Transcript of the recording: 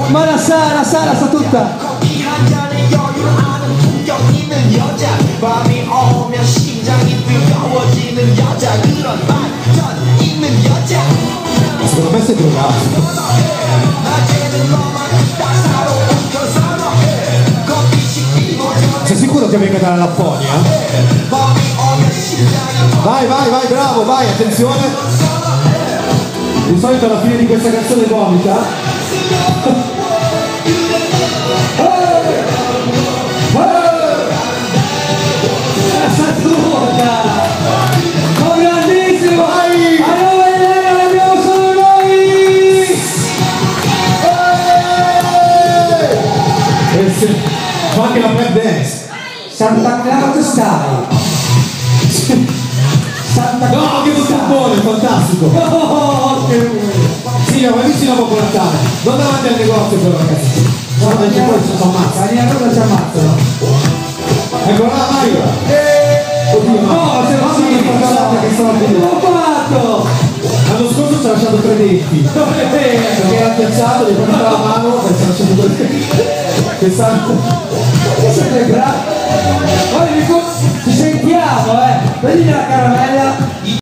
Ma la Sara sta tutta. Secondo me sei drogato. Sei sicuro che venga dalla Lapponia? Vai, bravo, vai, attenzione. Di solito alla fine di questa canzone vomita. Fa anche la break dance. Santa Claus Style. Santa Claus. No, che buttone, fantastico. Oh, che sì, ma vicino a Popolo Natale. Non davanti al negozio però, ragazzi. No, perché poi si ammazza. La mia roba si ammazzano. Ecco là, vai. Oddio, no, se no mi ricordate che stavo vedendo. L'ho fatto! L'anno scorso ci ha lasciato 3 denti. Perché era piazzato, gli portava la mano e ci ha lasciato 2 denti. Quest'anno. Che siete bravi? Ci sentiamo, prendi la caramella.